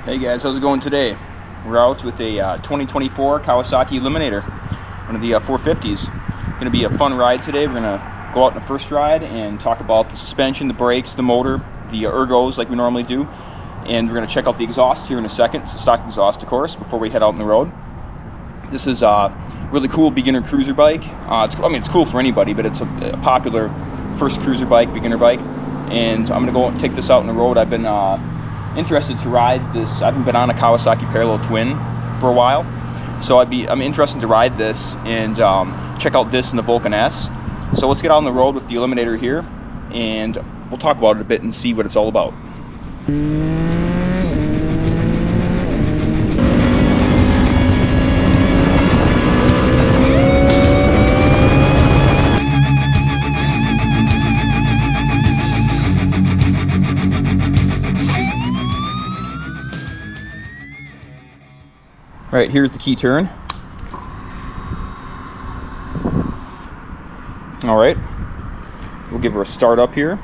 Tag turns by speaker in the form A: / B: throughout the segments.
A: Hey guys, how's it going today? We're out with a 2024 Kawasaki Eliminator, one of the 450s. Going to be a fun ride today. We're going to go out in the first ride and talk about the suspension, the brakes, the motor, the ergos like we normally do. And we're going to check out the exhaust here in a second. It's a stock exhaust, of course, before we head out on the road. This is a really cool beginner cruiser bike. It's cool for anybody, but it's a popular first cruiser bike, beginner bike. And I'm going to go and take this out on the road. I've been interested to ride this. I haven't been on a Kawasaki Parallel Twin for a while, so I'm interested to ride this and check out this in the Vulcan S. So let's get out on the road with the Eliminator here, and we'll talk about it a bit and see what it's all about. All right, here's the key turn. All right, we'll give her a start up here.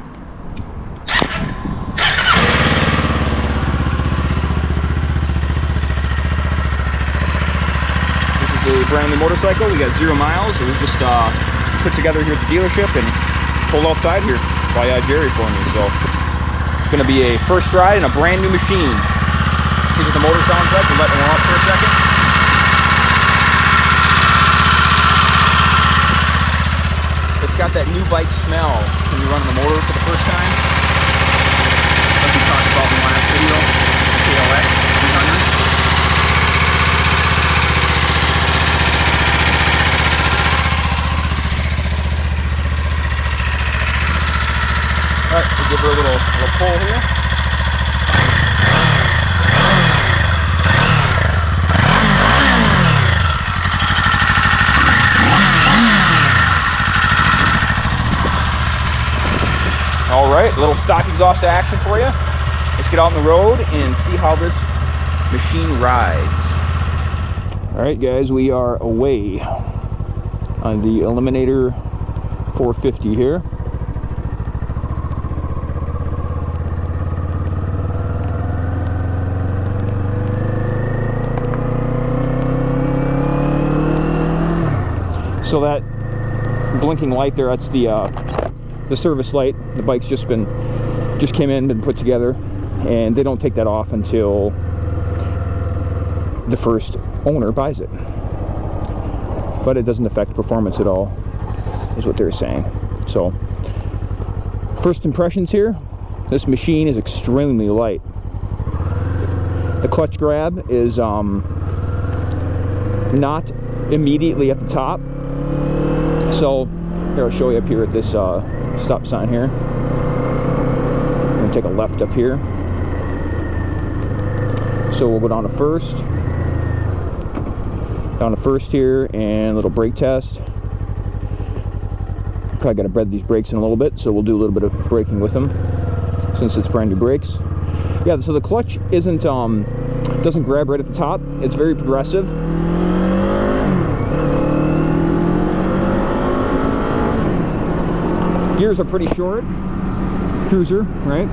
A: This is a brand new motorcycle. We got 0 miles. It was just put together here at the dealership and pulled outside here by Jerry for me. So it's gonna be a first ride in a brand new machine. Here's what the motor sounds like. We'll let it warm up for a second. It's got that new bike smell when you're running the motor for the first time. Like we talked about in the last video, KLX 300. All right, we'll give her a little pull here. All right, a little stock exhaust action for you. Let's get out on the road and see how this machine rides. All right, guys, we are away on the Eliminator 450 here. So that blinking light there, that's the service light. The bike's just came in, been put together, and they don't take that off until the first owner buys it. But it doesn't affect performance at all, is what they're saying. So, first impressions here, this machine is extremely light. The clutch grab is not immediately at the top. So, here, I'll show you up here at this stop sign here. I'm going to take a left up here. So we'll go down to first. Down to first here, and a little brake test. Probably got to bred these brakes in a little bit, so we'll do a little bit of braking with them since it's brand new brakes. Yeah, so the clutch doesn't grab right at the top. It's very progressive. Gears are pretty short, cruiser, right?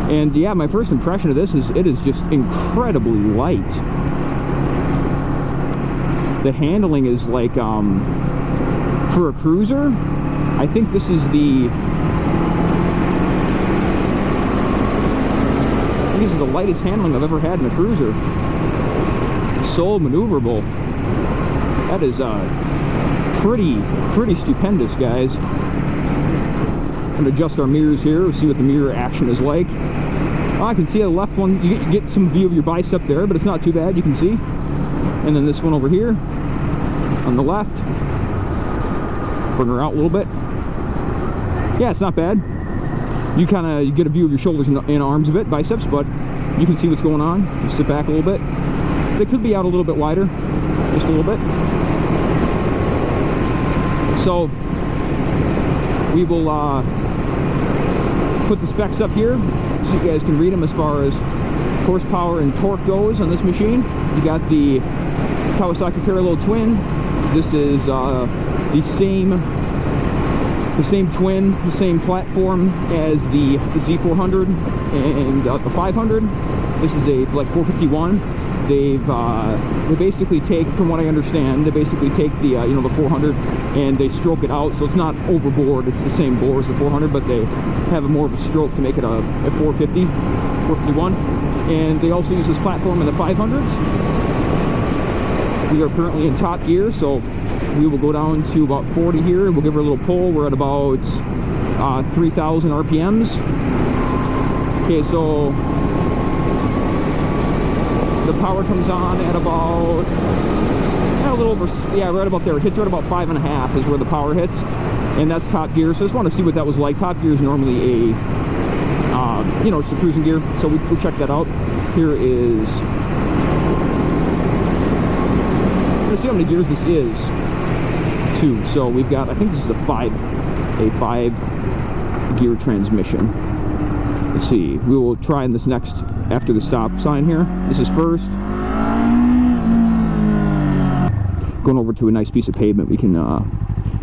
A: And yeah, my first impression of this is it is just incredibly light. The handling is like, for a cruiser, I think this is the lightest handling I've ever had in a cruiser. So maneuverable. That is pretty stupendous, guys. I'm going to adjust our mirrors here, see what the mirror action is like. Oh, I can see the left one, you get some view of your bicep there, but it's not too bad, you can see. And then this one over here, on the left. Bring her out a little bit. Yeah, it's not bad. You get a view of your shoulders and arms a bit, biceps, but you can see what's going on. You sit back a little bit. They could be out a little bit wider, just a little bit. So, we will put the specs up here so you guys can read them as far as horsepower and torque goes on this machine. You got the Kawasaki Parallel Twin. This is the same twin, the same platform as the Z400 and the 500. This is a like 451. They basically take, from what I understand, they basically take the you know, the 400 and they stroke it out, so it's not overbored. It's the same bore as the 400, but they have a more of a stroke to make it a 450, 451. And they also use this platform in the 500s. We are currently in top gear, so we will go down to about 40 here. We'll give her a little pull. We're at about 3,000 RPMs. Okay, so the power comes on at about a little over, yeah, right about there. It hits right about 5.5 is where the power hits, and that's top gear. So I just want to see what that was like. Top gear is normally a you know, it's a cruising gear, so we'll check that out. Here is, let's see how many gears this is too. So we've got, I think this is a five gear transmission. Let's see, we will try in this next, after the stop sign here. This is first. Going over to a nice piece of pavement we can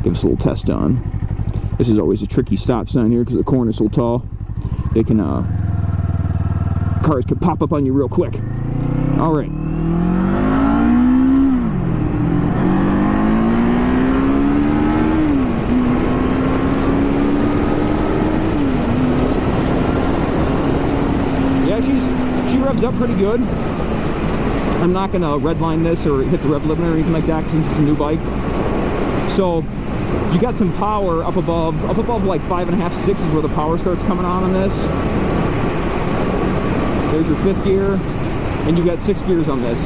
A: give us a little test on. This is always a tricky stop sign here because the corner is so tall. They can, cars can pop up on you real quick. All right. She revs up pretty good. I'm not going to redline this or hit the rev limiter or anything like that since it's a new bike. So you got some power up above like 5.5, 6 is where the power starts coming on this. There's your 5th gear, and you got 6 gears on this.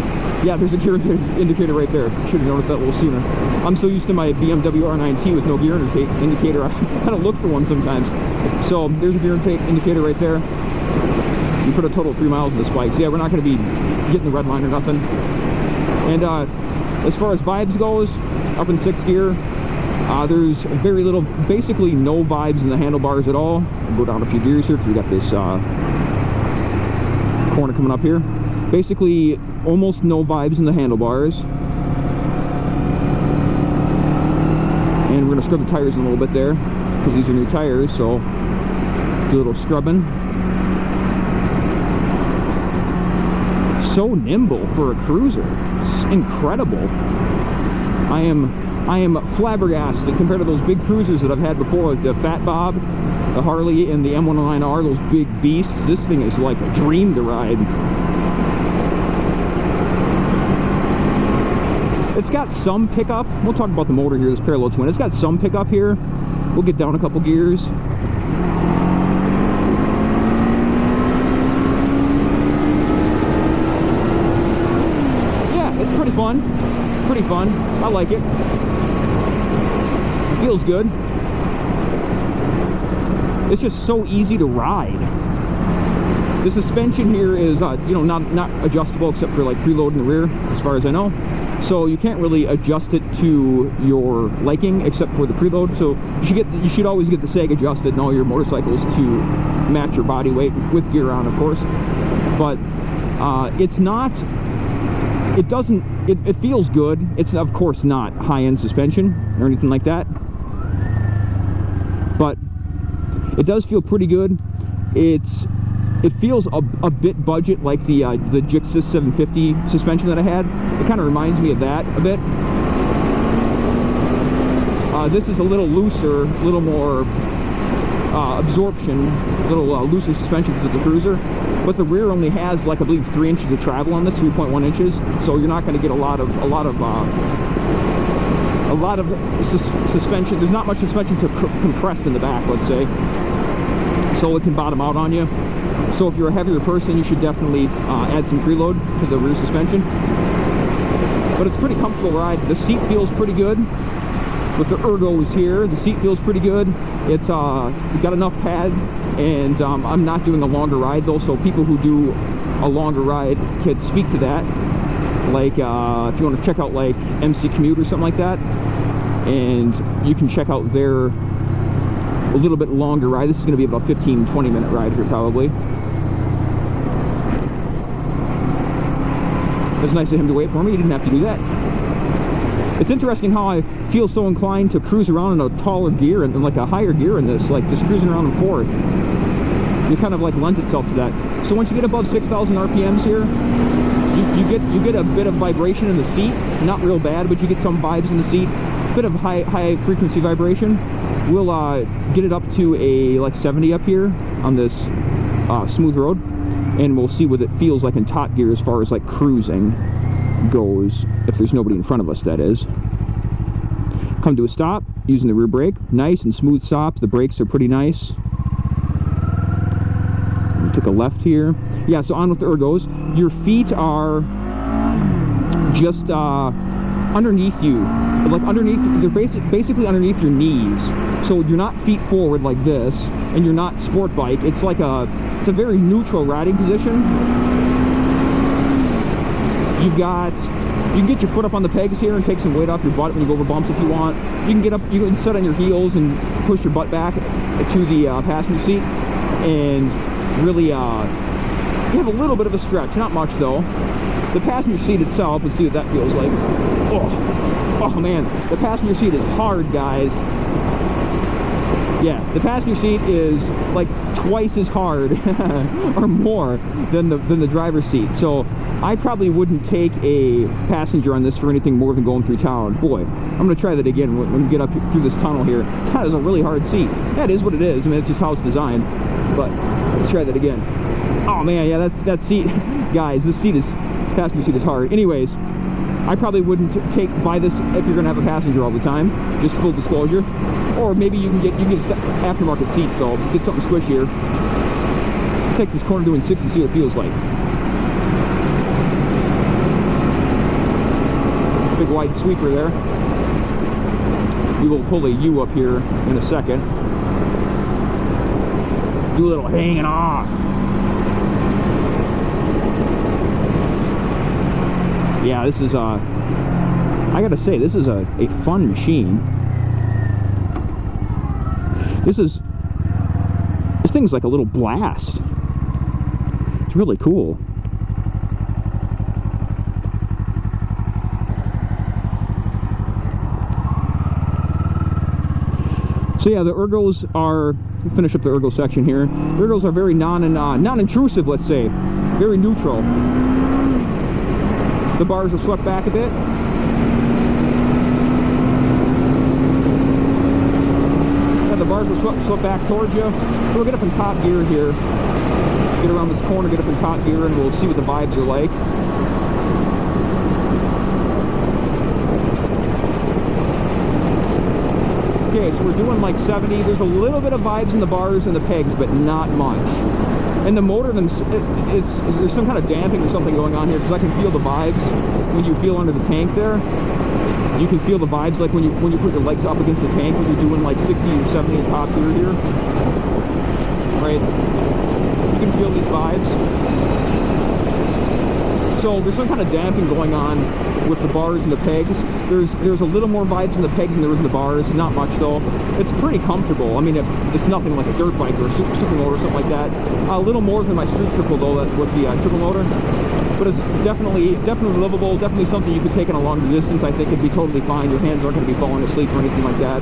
A: Yeah, there's a gear indicator right there. Should have noticed that a little sooner. I'm so used to my BMW R9T with no gear indicator. I kind of look for one sometimes. So there's a gear intake indicator right there. You put a total of 3 miles in this bike. So yeah, we're not going to be getting the red line or nothing. And as far as vibes goes, up in 6th gear, there's very little, basically no vibes in the handlebars at all. I'll go down a few gears here because we got this corner coming up here. Basically, almost no vibes in the handlebars. And we're going to scrub the tires in a little bit there because these are new tires, so do a little scrubbing. So nimble for a cruiser. It's incredible. I am flabbergasted compared to those big cruisers that I've had before, like the Fat Bob, the Harley, and the M109R, those big beasts. This thing is like a dream to ride. It's got some pickup. We'll talk about the motor here, this parallel twin. It's got some pickup here. We'll get down a couple gears. Pretty fun. I like it. It feels good. It's just so easy to ride. The suspension here is you know, not adjustable except for like preload in the rear, as far as I know. So you can't really adjust it to your liking except for the preload. So you should always get the sag adjusted in all your motorcycles to match your body weight with gear on, of course. But it's not. It feels good. It's of course not high-end suspension or anything like that, but it does feel pretty good. It feels a bit budget, like the Gixxis 750 suspension that I had. It kind of reminds me of that a bit. This is a little looser, a little more absorption, a little looser suspension because it's a cruiser. But the rear only has, like, I believe 3 inches of travel on this, 3.1 inches. So you're not going to get a lot of suspension. There's not much suspension to compress in the back, let's say. So it can bottom out on you. So if you're a heavier person, you should definitely add some preload to the rear suspension. But it's a pretty comfortable ride. The seat feels pretty good. With the ergos here, the seat feels pretty good. It's got enough pad, and I'm not doing a longer ride though, so people who do a longer ride can speak to that. Like if you want to check out like MC Commute or something like that, and you can check out their a little bit longer ride. This is going to be about 15-20 minute ride here probably. It's nice of him to wait for me. He didn't have to do that. It's interesting how I feel so inclined to cruise around in a taller gear and like a higher gear in this, like just cruising around in 4th. It kind of like lends itself to that. So once you get above 6,000 RPMs here, you get a bit of vibration in the seat. Not real bad, but you get some vibes in the seat. Bit of high frequency vibration. We'll get it up to a like 70 up here on this smooth road, and we'll see what it feels like in top gear as far as like cruising goes, if there's nobody in front of us, that is. Come to a stop using the rear brake. Nice and smooth stops. The brakes are pretty nice. We took a left here. Yeah, so on with the ergos. Your feet are just underneath you, like underneath. They're basically underneath your knees. So you're not feet forward like this, and you're not sport bike. It's like it's a very neutral riding position. You can get your foot up on the pegs here and take some weight off your butt when you go over bumps if you want. You can get up, you can sit on your heels and push your butt back to the passenger seat, and really you have a little bit of a stretch, not much though. The passenger seat itself, let's see what that feels like. Oh man, the passenger seat is hard, guys. Yeah, the passenger seat is like twice as hard or more than the driver's seat. So I probably wouldn't take a passenger on this for anything more than going through town. Boy, I'm gonna try that again when we get up through this tunnel here. That is a really hard seat. That is what it is. I mean, it's just how it's designed. But let's try that again. Oh man, yeah, that seat, guys. This passenger seat is hard. Anyways, I probably wouldn't buy this if you're gonna have a passenger all the time. Just full disclosure. Or maybe you can get aftermarket seats, so get something squishier. Let's take this corner doing 60, see what it feels like. Big wide sweeper there. We will pull a U up here in a second. Do a little hanging off. Yeah, this is I gotta say, this is a fun machine. This thing's like a little blast. It's really cool. So yeah, the ergos are, finish up the ergo section here. The ergos are very non-intrusive, let's say. Very neutral. The bars are swept back a bit. Yeah, the bars are swept back towards you. We'll get up in top gear here. Get around this corner, get up in top gear, and we'll see what the vibes are like. Okay, so we're doing like 70. There's a little bit of vibes in the bars and the pegs, but not much. And the motor, there's some kind of damping or something going on here, because I can feel the vibes when you feel under the tank there. You can feel the vibes like when you put your legs up against the tank when you're doing like 60 or 70 in top gear here. Right? You can feel these vibes. So there's some kind of damping going on with the bars and the pegs. There's a little more vibes in the pegs than there is in the bars. Not much though. It's pretty comfortable. I mean, it's nothing like a dirt bike or a super motor or something like that. A little more than my street triple though, with the triple motor. But it's definitely livable. Definitely something you could take on a longer distance. I think it'd be totally fine. Your hands aren't going to be falling asleep or anything like that.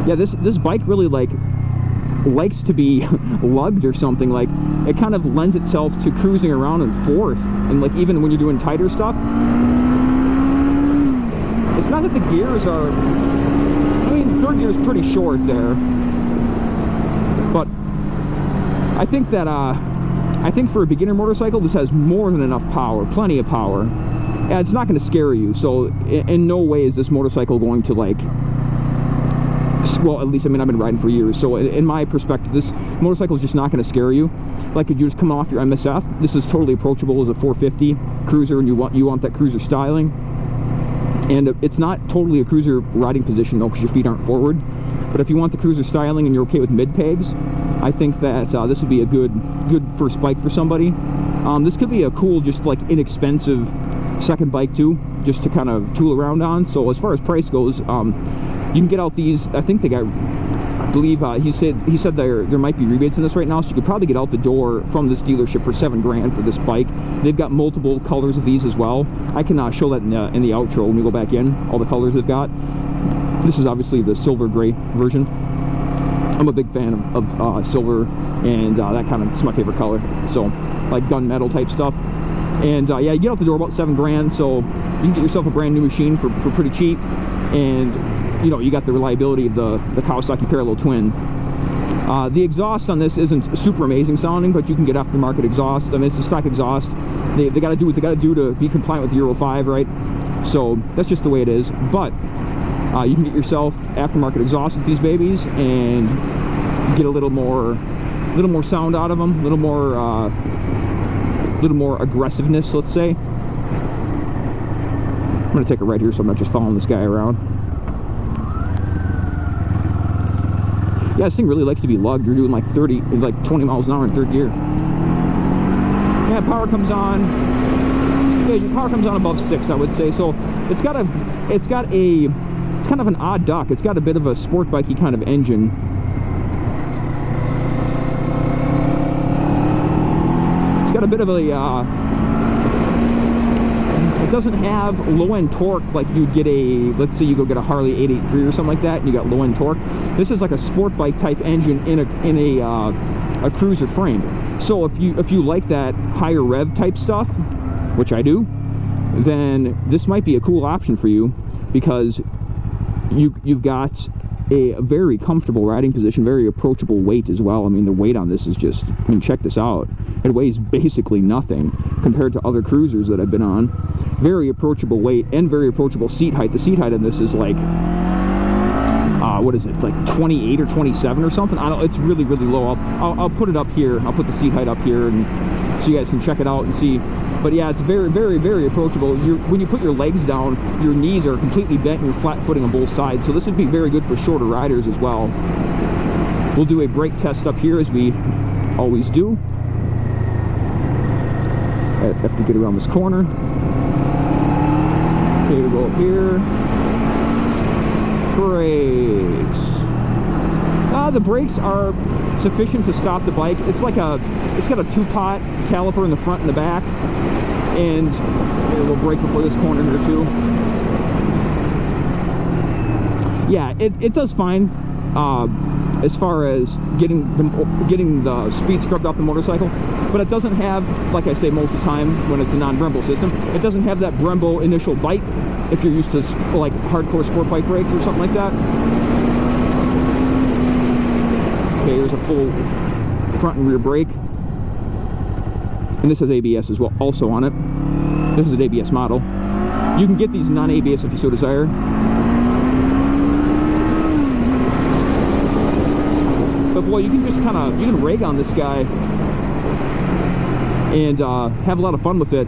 A: Yeah, this bike really likes to be lugged or something. Like, it kind of lends itself to cruising around in fourth, and like even when you're doing tighter stuff. It's not that the gears are, I mean, third gear is pretty short there, but I think that I think for a beginner motorcycle this has more than enough power, plenty of power, and it's not going to scare you. So in no way is this motorcycle going to, like, well, at least, I mean, I've been riding for years, so in my perspective, this motorcycle is just not going to scare you. Like, if you just come off your MSF, this is totally approachable as a 450 cruiser, and you want that cruiser styling. And it's not totally a cruiser riding position though, because your feet aren't forward. But if you want the cruiser styling and you're okay with mid pegs, I think that this would be a good first bike for somebody. This could be a cool, just like inexpensive second bike too, just to kind of tool around on. So as far as price goes, you can get out these. I think they got, I believe he said there might be rebates in this right now, so you could probably get out the door from this dealership for $7 grand for this bike. They've got multiple colors of these as well. I can show that in the outro when we go back in, all the colors they've got. This is obviously the silver gray version. I'm a big fan of silver, and that kind of, it's my favorite color. So like gunmetal type stuff. And yeah, you get out the door about $7 grand, so you can get yourself a brand new machine for pretty cheap. And you know, you got the reliability of the Kawasaki parallel twin. The exhaust on this isn't super amazing sounding, but you can get aftermarket exhaust. I mean, it's a stock exhaust. They got to do what they got to do to be compliant with the Euro 5, right? So that's just the way it is. But you can get yourself aftermarket exhaust with these babies and get a little more sound out of them, a little more aggressiveness, let's say. I'm gonna take it right here, so I'm not just following this guy around. Yeah, this thing really likes to be lugged. You're doing like 20 miles an hour in third gear. Yeah, power comes on. Yeah, your power comes on above 6, I would say. So it's kind of an odd duck. It's got a bit of a sport bikey kind of engine. It's got a bit of a it doesn't have low-end torque like you'd get let's say you go get a Harley 883 or something like that, and you got low-end torque. This is like a sport bike type engine in a cruiser frame. So if you like that higher rev type stuff, which I do, then this might be a cool option for you, because you've got a very comfortable riding position, very approachable weight as well. I mean, the weight on this is just, I mean, check this out. It weighs basically nothing compared to other cruisers that I've been on. Very approachable weight and very approachable seat height. The seat height on this is like, what is it, like 28 or 27 or something? I don't. It's really, really low. I'll put it up here. I'll put the seat height up here, and so you guys can check it out and see. But yeah, it's very, very, very approachable. When you put your legs down, your knees are completely bent and you're flat footing on both sides. So this would be very good for shorter riders as well. We'll do a brake test up here, as we always do. I have to get around this corner. Okay, we'll go up here. Brakes. The brakes are sufficient to stop the bike. It's got a 2-pot caliper in the front and the back, and we'll brake before this corner here too. Yeah, it does fine as far as getting the speed scrubbed off the motorcycle, but it doesn't have, like I say most of the time when it's a non-Brembo system, it doesn't have that Brembo initial bite if you're used to like hardcore sport bike brakes or something like that. Okay, here's a full front and rear brake. And this has ABS as well, also on it. This is an ABS model. You can get these non-ABS if you so desire. But boy, you can just you can rag on this guy and have a lot of fun with it.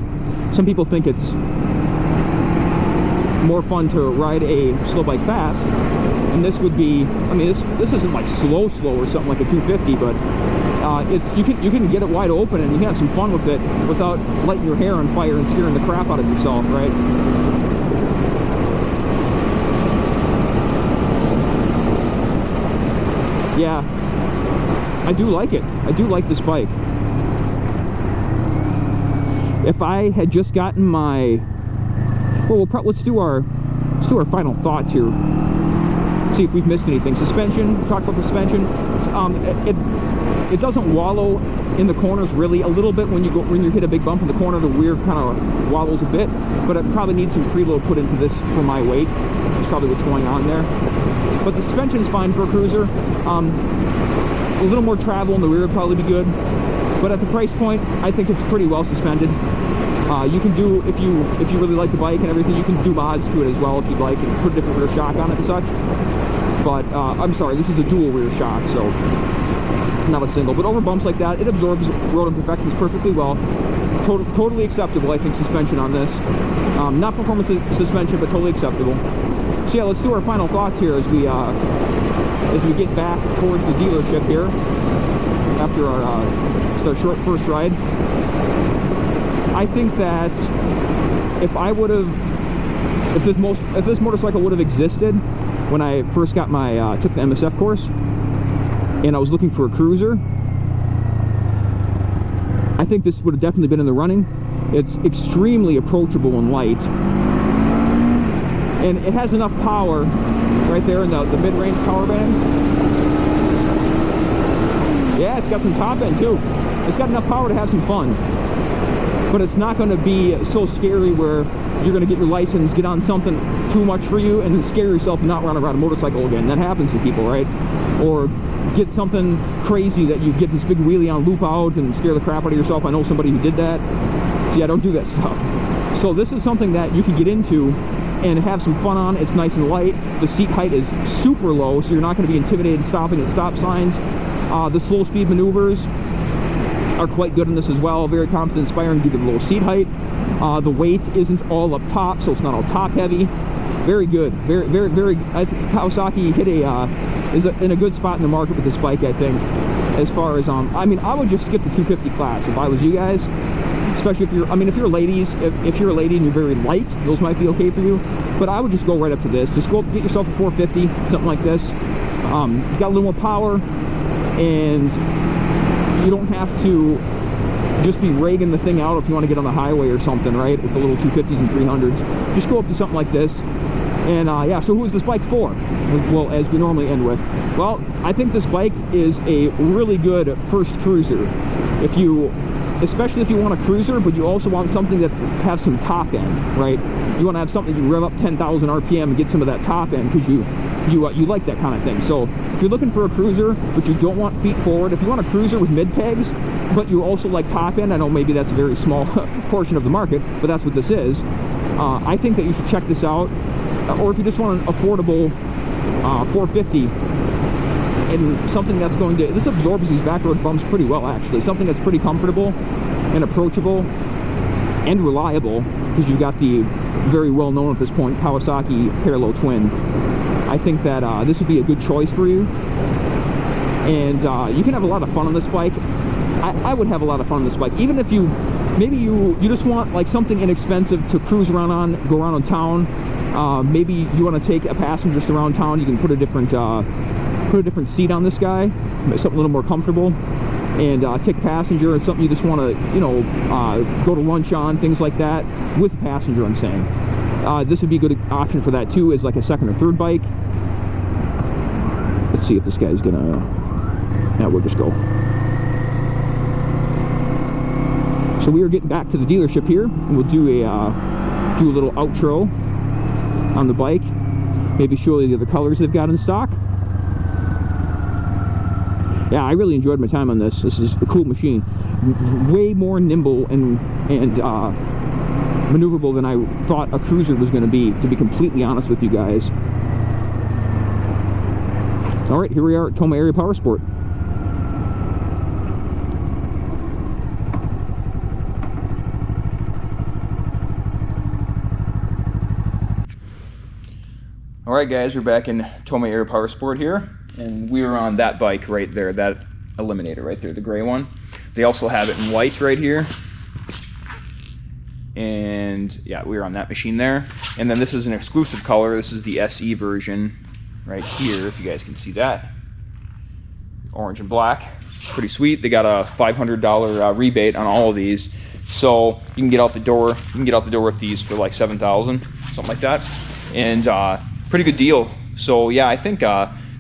A: Some people think it's more fun to ride a slow bike fast, and this would be, I mean, this isn't like slow or something like a 250, but you can get it wide open and you can have some fun with it without lighting your hair on fire and scaring the crap out of yourself, right? Yeah, I do like it. I do like this bike. If I had just gotten my, well, let's do our final thoughts here. See if we've missed anything. Suspension. We talked about the suspension. It doesn't wallow in the corners really. A little bit when you hit a big bump in the corner, the rear kind of wobbles a bit. But it probably needs some preload put into this for my weight. That's probably what's going on there. But the suspension's fine for a cruiser. A little more travel in the rear would probably be good. But at the price point, I think it's pretty well suspended. You can do, if you really like the bike and everything, you can do mods to it as well if you'd like, and put a different rear shock on it and such. But I'm sorry, this is a dual rear shock, so not a single. But over bumps like that, it absorbs road imperfections perfectly well. Totally acceptable, I think, suspension on this. Not performance suspension, but totally acceptable. So yeah, let's do our final thoughts here as we get back towards the dealership here after our short first ride. I think that if this motorcycle would have existed when I first got my took the MSF course and I was looking for a cruiser, I think this would have definitely been in the running. It's extremely approachable and light, and it has enough power right there in the mid-range power band Yeah, it's got some top end too. It's got enough power to have some fun. But it's not going to be so scary where you're going to get your license, get on something too much for you, and then scare yourself and not run around a motorcycle again. That happens to people, right? Or get something crazy that you get this big wheelie on loop out and scare the crap out of yourself. I know somebody who did that. So yeah, don't do that stuff. So this is something that you can get into and have some fun on. It's nice and light. The seat height is super low, so you're not going to be intimidated stopping at stop signs. The slow speed maneuvers are quite good in this as well. Very confident inspiring due to the low seat height. The weight isn't all up top, so it's not all top heavy. Very good. Very. I think Kawasaki hit is in a good spot in the market with this bike, I think. As far as I mean, I would just skip the 250 class if I was you guys. Especially if you're, I mean, if you're ladies, if you're a lady and you're very light, those might be okay for you. But I would just go right up to this. Just go get yourself a 450, something like this. It's got a little more power, and you don't have to just be ragging the thing out if you want to get on the highway or something, right? With the little 250s and 300s. Just go up to something like this. And yeah, so who is this bike for? Well, as we normally end with. Well, I think this bike is a really good first cruiser. Especially if you want a cruiser, but you also want something that has some top end, right? You want to have something you rev up 10,000 RPM and get some of that top end because you like that kind of thing. So if you're looking for a cruiser, but you don't want feet forward, if you want a cruiser with mid pegs, but you also like top end, I know maybe that's a very small portion of the market, but that's what this is. I think that you should check this out. Or if you just want an affordable 450, and something that's going to, this absorbs these back road bumps pretty well actually, something that's pretty comfortable and approachable and reliable, because you've got the very well known at this point Kawasaki parallel twin. I think that this would be a good choice for you, and you can have a lot of fun on this bike. I would have a lot of fun on this bike, even if maybe you just want like something inexpensive to cruise around on, go around in town. Maybe you want to take a passenger just around town. You can put a different seat on this guy, something a little more comfortable, and take a passenger, and something you just want to, you know, go to lunch on, things like that, with a passenger, I'm saying. This would be a good option for that too, as like a second or third bike. Let's see if this guy's gonna, yeah, we'll just go. So we are getting back to the dealership here, and we'll do a little outro on the bike, maybe show you the other colors they've got in stock. Yeah, I really enjoyed my time on this. This is a cool machine. Way more nimble and maneuverable than I thought a cruiser was going to be completely honest with you guys. All right, here we are at Tomah Area Powersport. All right, guys, we're back in Tomah Area Powersport here, and we were on that bike right there, that Eliminator right there, the gray one. They also have it in white right here, and yeah, we were on that machine there. And then this is an exclusive color. This is the SE version right here, if you guys can see that. Orange and black, pretty sweet. They got a $500 rebate on all of these, so you can get out the door. You can get out the door with these for like $7,000, something like that, and pretty good deal. So yeah, I think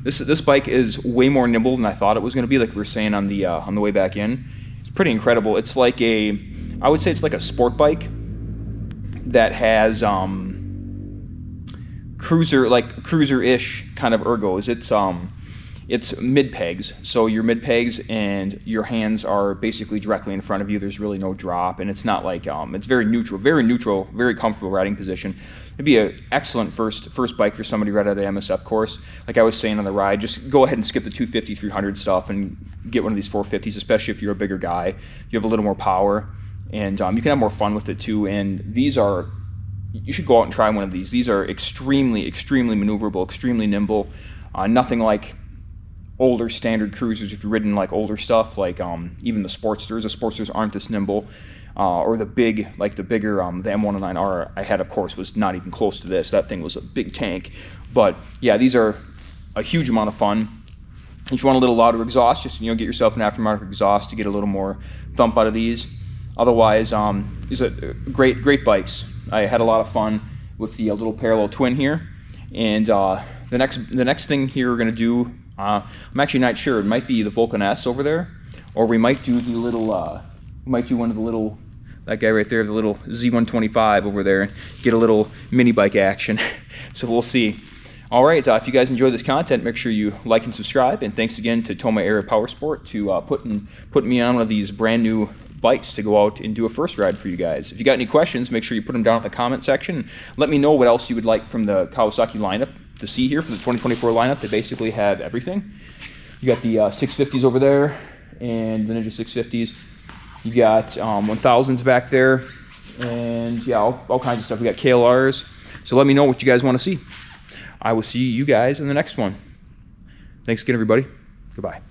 A: this bike is way more nimble than I thought it was going to be. Like we were saying on the way back in, it's pretty incredible. It's like I would say it's like a sport bike that has cruiser-ish kind of ergos. It's mid pegs, so your mid pegs and your hands are basically directly in front of you. There's really no drop, and it's not like it's very neutral, very comfortable riding position. It'd be an excellent first bike for somebody right out of the MSF course. Like I was saying on the ride, just go ahead and skip the 250, 300 stuff and get one of these 450s, especially if you're a bigger guy. You have a little more power, and you can have more fun with it too. And these are, you should go out and try one of these. These are extremely maneuverable, extremely nimble. Nothing like older standard cruisers. If you've ridden like older stuff, like even the Sportsters aren't this nimble. Or the bigger, the M109R I had, of course, was not even close to this. That thing was a big tank. But yeah, these are a huge amount of fun. If you want a little louder exhaust, just get yourself an aftermarket exhaust to get a little more thump out of these. Otherwise, these are great bikes. I had a lot of fun with the little parallel twin here. And the next thing here we're gonna do I'm actually not sure. It might be the Vulcan S over there, or we might do the little, we might do one of the little, that guy right there, the little Z125 over there, and get a little mini bike action. So we'll see. All right, if you guys enjoy this content, make sure you like and subscribe. And thanks again to Tomah Area Powersport to putting me on one of these brand new bikes to go out and do a first ride for you guys. If you got any questions, make sure you put them down in the comment section. Let me know what else you would like from the Kawasaki lineup to see here for the 2024 lineup. They basically have everything. You got the 650s over there and the Ninja 650s. You got 1000s back there, and yeah, all kinds of stuff. We got KLRs. So let me know what you guys want to see. I will see you guys in the next one. Thanks again, everybody. Goodbye.